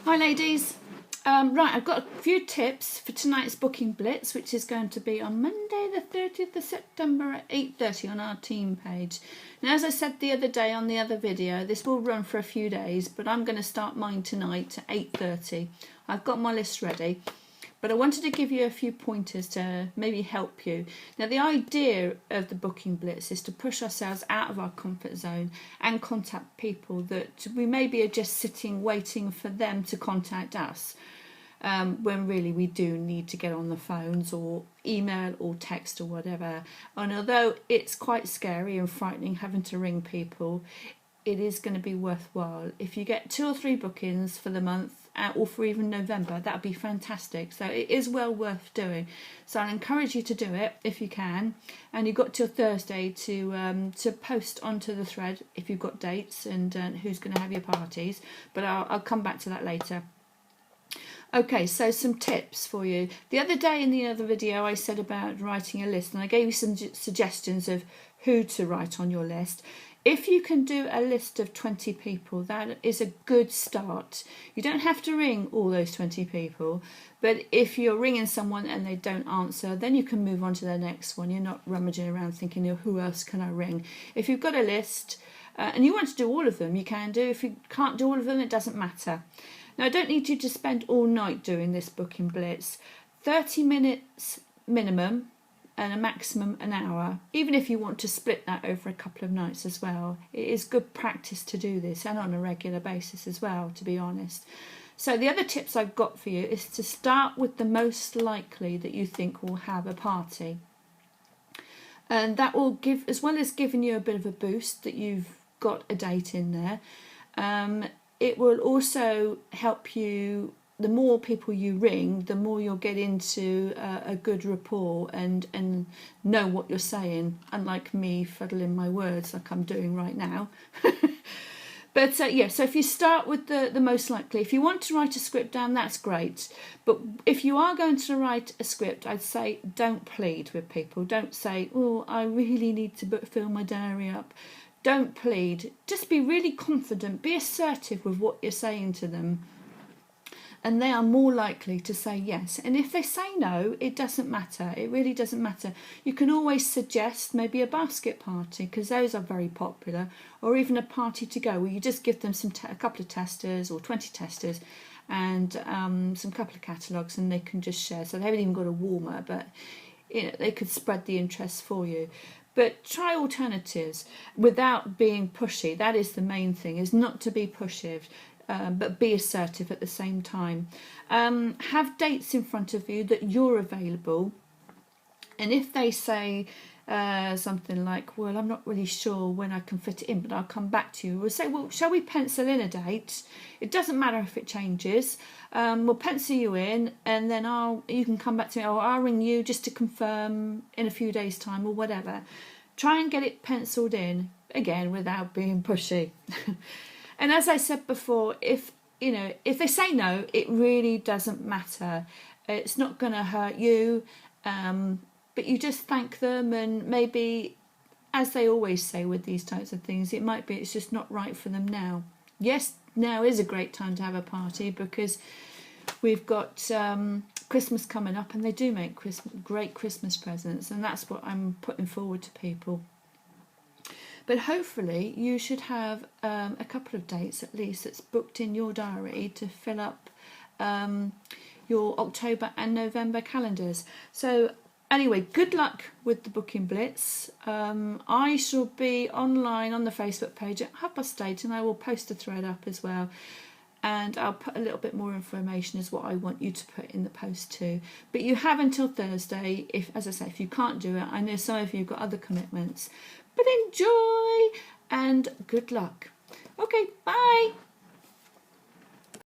Hi ladies. Right, I've got a few tips for tonight's Booking Blitz, which is going to be on Monday the 30th of September at 8:30 on our team page. Now, as I said the other day on the other video, this will run for a few days, but I'm going to start mine tonight at 8:30. I've got my list ready, but I wanted to give you a few pointers to maybe help you. Now, the idea of the Booking Blitz is to push ourselves out of our comfort zone and contact people that we maybe are just sitting waiting for them to contact us, when really we do need to get on the phones or email or text or whatever. And although it's quite scary and frightening having to ring people, it is going to be worthwhile. If you get 2 or 3 bookings for the month, or for even November, that would be fantastic. So it is well worth doing. So I encourage you to do it if you can. And you've got till Thursday to post onto the thread if you've got dates and who's going to have your parties. But I'll come back to that later. Okay, so some tips for you. The other day in the other video I said about writing a list, and I gave you some suggestions of who to write on your list. If you can do a list of 20 people, that is a good start. You don't have to ring all those 20 people, but if you're ringing someone and they don't answer, then you can move on to the next one. You're not rummaging around thinking, oh, who else can I ring? If you've got a list and you want to do all of them, you can do. If you can't do all of them, it doesn't matter. Now, I don't need you to spend all night doing this Booking Blitz. 30 minutes minimum and a maximum an hour, even if you want to split that over a couple of nights as well. It is good practice to do this, and on a regular basis as well, to be honest. So the other tips I've got for you is to start with the most likely that you think will have a party. And that will give, as well as giving you a bit of a boost that you've got a date in there, it will also help you. The more people you ring, the more you'll get into a good rapport and know what you're saying, unlike me fuddling my words like I'm doing right now. But yeah, so if you start with the most likely, if you want to write a script down, that's great. But if you are going to write a script, I'd say don't plead with people. Don't say, oh, I really need to fill my diary up. Don't plead. Just be really confident. Be assertive with what you're saying to them. And they are more likely to say yes. And if they say no, it doesn't matter. It really doesn't matter. You can always suggest maybe a basket party, because those are very popular, or even a party to go where you just give them a couple of testers or 20 testers and some couple of catalogues, and they can just share. So they haven't even got a warmer, but they could spread the interest for you. But try alternatives without being pushy. That is the main thing, is not to be pushy. But be assertive at the same time. Have dates in front of you that you're available. And if they say something like, well, I'm not really sure when I can fit it in, but I'll come back to you. We'll say, well, shall we pencil in a date? It doesn't matter if it changes. We'll pencil you in, and then you can come back to me, or I'll ring you just to confirm in a few days' time or whatever. Try and get it penciled in, again, without being pushy. And as I said before, if they say no, it really doesn't matter. It's not going to hurt you, but you just thank them, and maybe, as they always say with these types of things, it might be it's just not right for them now. Yes, now is a great time to have a party, because we've got Christmas coming up, and they do make great Christmas presents, and that's what I'm putting forward to people. But hopefully you should have a couple of dates at least that's booked in your diary to fill up your October and November calendars. So anyway, good luck with the Booking Blitz. I shall be online on the Facebook page at 8:30, and I will post a thread up as well. And I'll put a little bit more information as what I want you to put in the post too. But you have until Thursday, as I say, if you can't do it. I know some of you have got other commitments. But enjoy and good luck. Okay, bye.